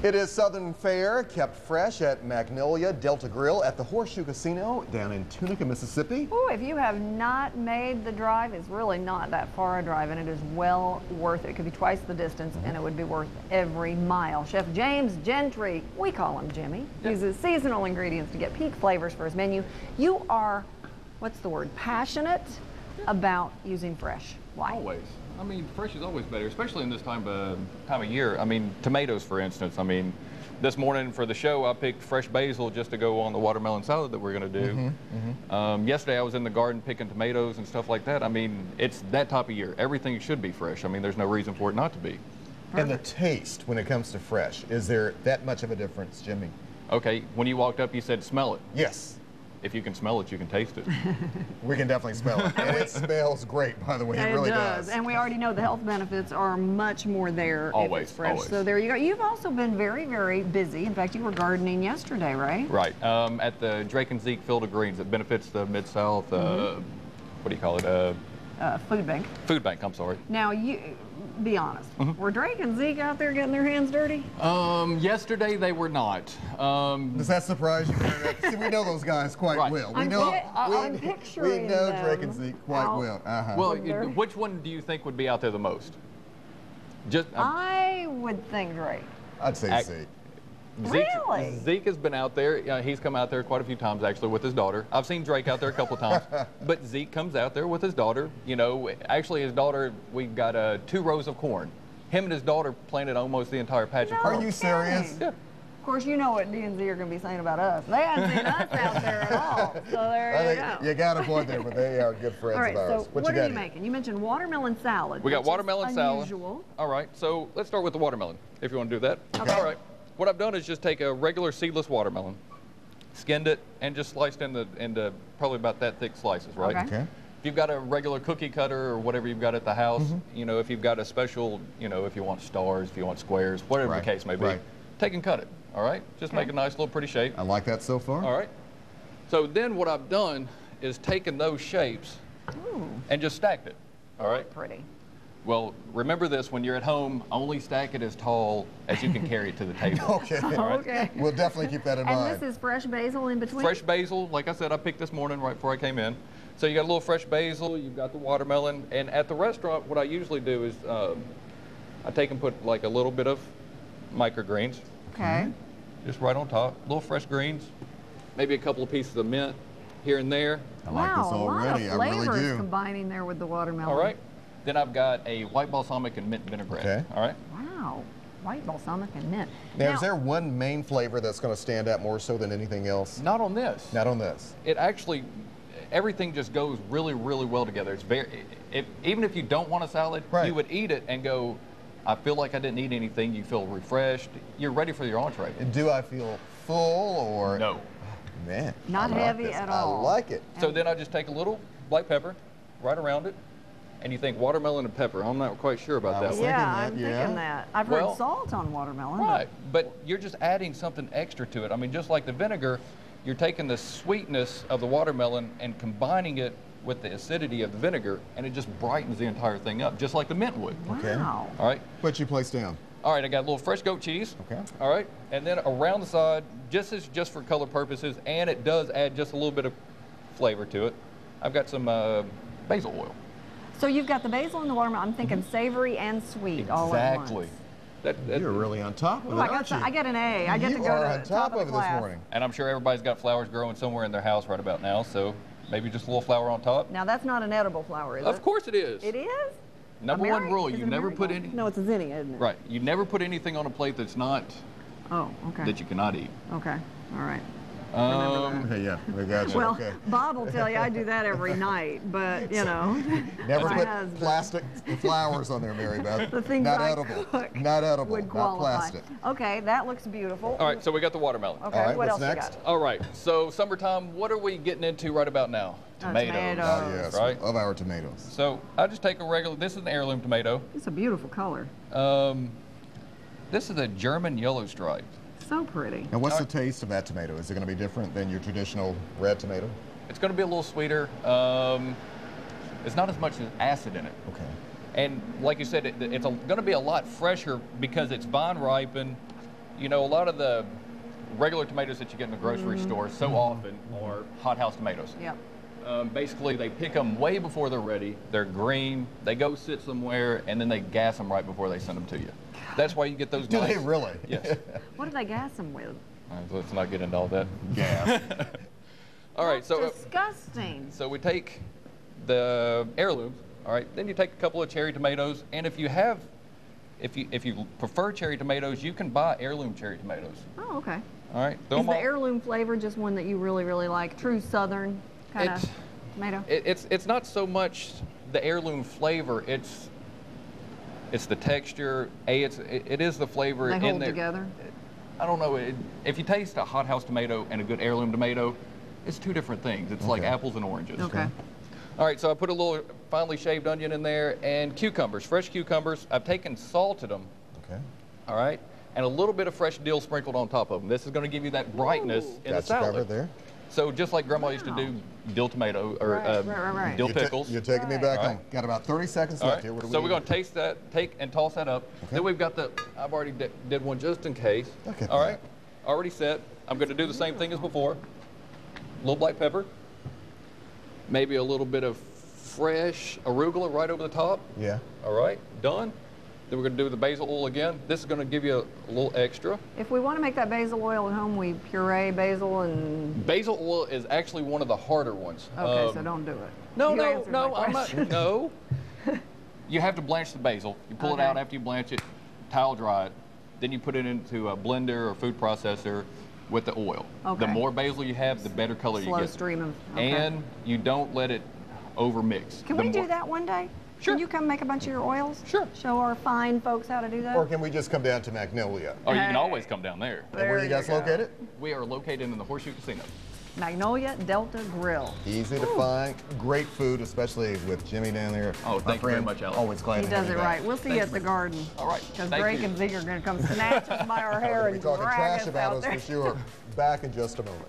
It is Southern Fare, kept fresh at Magnolia Delta Grill at the Horseshoe Casino down in Tunica, Mississippi. Oh, if you have not made the drive, it's really not that far a drive, and it is well worth it. It could be twice the distance, and it would be worth every mile. Chef James Gentry, we call him Jimmy, uses seasonal ingredients to get peak flavors for his menu. You are, what's the word, passionate about using fresh. Why? Always. I mean, fresh is always better, especially in this time of year. I mean, tomatoes, for instance. I mean, this morning for the show, I picked fresh basil just to go on the watermelon salad that we're going to do. Yesterday, I was in the garden picking tomatoes and stuff like that. I mean, it's that type of year. Everything should be fresh. I mean, there's no reason for it not to be. And the taste, when it comes to fresh, is there that much of a difference, Jimmy? Okay, when you walked up, you said, smell it. Yes. If you can smell it, you can taste it. We can definitely smell it. And it smells great, by the way. It really does. And we already know the health benefits are much more there if it's fresh. Always. So there you go. You've also been very, very busy. In fact, you were gardening yesterday, right? Right. At the Drake and Zeke Field of Greens. It benefits the Mid-South, what do you call it? Food bank. Food bank, I'm sorry. Now, be honest. Were Drake and Zeke out there getting their hands dirty? Yesterday they were not. Does that surprise you? See, we know those guys quite well. I'm picturing we know them Drake and Zeke quite well. Well, which one do you think would be out there the most? I would think Drake. I'd say Zeke. Really? Zeke has been out there. He's come out there quite a few times, actually, with his daughter. I've seen Drake out there a couple times, but Zeke comes out there with his daughter. You know, actually, his daughter, we've got 2 rows of corn. Him and his daughter planted almost the entire patch of corn. Are you serious? Of Yeah. course, you know what D&Z are going to be saying about us. They haven't seen us out there at all. So there you go. You got a point there, but they are good friends all right, of ours. So what are you making? You mentioned watermelon salad. We got watermelon salad. Unusual. All right, so let's start with the watermelon, if you want to do that. Okay. All right. What I've done is just take a regular seedless watermelon, skinned it, and just sliced into probably about that thick slices, right? Okay. Okay. If you've got a regular cookie cutter or whatever you've got at the house, you know, if you've got a special, you know, if you want stars, if you want squares, whatever the case may be, take and cut it, all right? Just make a nice little pretty shape. I like that so far. All right. So then what I've done is taken those shapes and just stacked it, all right? Pretty. Well, remember this, when you're at home, only stack it as tall as you can carry it to the table. Okay. Okay. We'll definitely keep that in mind. And this is fresh basil in between? Fresh basil, like I said, I picked this morning right before I came in. So you got a little fresh basil, you've got the watermelon, and at the restaurant, what I usually do is I take and put like a little bit of microgreens. Okay. Just right on top, little fresh greens, maybe a couple of pieces of mint here and there. I like this already. A lot of flavors I really do. combining there with the watermelon. All right. Then I've got a white balsamic and mint vinaigrette. Okay. All right. Wow. White balsamic and mint. Now, is there one main flavor that's going to stand out more so than anything else? Not on this. Not on this. It actually, everything just goes really, really well together. It's even if you don't want a salad, you would eat it and go, I feel like I didn't eat anything. You feel refreshed. You're ready for your entree. Do I feel full or? No. Man. Not heavy at all. I like it. So then I just take a little black pepper right around it. And you think watermelon and pepper. I'm not quite sure about that one. Yeah, I'm thinking that. I've heard salt on watermelon. Right, but you're just adding something extra to it. I mean, just like the vinegar, you're taking the sweetness of the watermelon and combining it with the acidity of the vinegar, and it just brightens the entire thing up, just like the mint would. Okay. Wow. All right. What you place down? All right, I got a little fresh goat cheese. Okay. All right, and then around the side, just for color purposes, and it does add just a little bit of flavor to it, I've got some basil oil. So you've got the basil and the watermelon. I'm thinking savory and sweet all at once. Exactly. You're really on top of it, aren't you? I get an A. I get to go to the top of the class. This morning. And I'm sure everybody's got flowers growing somewhere in their house right about now, so maybe just a little flower on top. Now that's not an edible flower, is it? Of course it is. It is? Number one rule, you never put any. No, it's a zinnia, isn't it? Right. You never put anything on a plate that's not. Oh, okay. That you cannot eat. Okay. All right. Yeah, we got you. Well, okay. Bob will tell you I do that every night, but you know. Never put plastic flowers on there, Mary Beth. The things not I edible. cook Not edible. would Not qualify. plastic. Okay, that looks beautiful. All right, so we got the watermelon. Okay, all right, what what's else next? you got? All right, so summertime, what are we getting into right about now? Tomatoes. Oh, yes. Right? Love our tomatoes. So I just take a regular, this is an heirloom tomato. It's a beautiful color. This is a German yellow stripe. So pretty. And what's the taste of that tomato? Is it going to be different than your traditional red tomato? It's going to be a little sweeter. It's not as much acid in it. Okay. And like you said, it's going to be a lot fresher because it's vine ripened you know, a lot of the regular tomatoes that you get in the grocery store so often are hothouse tomatoes. Yep. Basically, they pick them way before they're ready. They're green. They go sit somewhere, and then they gas them right before they send them to you. That's why you get those. Do nice, they really? Yes. What do they gas them with? Let's not get into all that. Gas. All right, so Disgusting. so we take the heirlooms. All right, then you take a couple of cherry tomatoes, and if you prefer cherry tomatoes, you can buy heirloom cherry tomatoes. Oh, okay. All right. Is the heirloom flavor just one that you really, really like? True Southern kind of tomato? It's not so much the heirloom flavor. It's the texture. It is the flavor They in hold there. together? I don't know. If you taste a hothouse tomato and a good heirloom tomato, it's two different things. It's like apples and oranges. Okay. All right, so I put a little finely shaved onion in there and cucumbers, fresh cucumbers. I've taken, salted them. Okay. All right, and a little bit of fresh dill sprinkled on top of them. This is going to give you that brightness in the Got you covered salad. there. So just like Grandma used to do dill tomato or Right. dill pickles. You're taking me back Right. home. Got about 30 seconds All left right, here. What do we so we're need? going to taste that, take and toss that up. Then we've got I've already did one just in case. Look at All that. right, already set. I'm going to do the same thing as before. A little black pepper. Maybe a little bit of fresh arugula right over the top. Yeah. All right, done. Then we're going to do the basil oil again. This is going to give you a little extra. If we want to make that basil oil at home, we puree basil and... Basil oil is actually one of the harder ones. Okay, so don't do it. No, You answered my I'm question. not. No. You have to blanch the basil. You pull it out after you blanch it, towel dry it. Then you put it into a blender or food processor with the oil. Okay. The more basil you have, the better color you Slow get. stream of... Okay. And you don't let it overmix. Can we do that one day? Sure. Can you come make a bunch of your oils? Sure. Show our fine folks how to do that? Or can we just come down to Magnolia? Oh, you can always come down there. And where are you guys located? We are located in the Horseshoe Casino. Magnolia Delta Grill. Easy to find. Great food, especially with Jimmy down there. Oh, My thank you very friend, much, Alex. Always glad He to have does you it back. right. We'll see you at the garden. All right. Because Thank Drake you. and Zeke are going to come snatch us by our We're hair gonna be and talking drag trash us about out us there. for sure. Back in just a moment.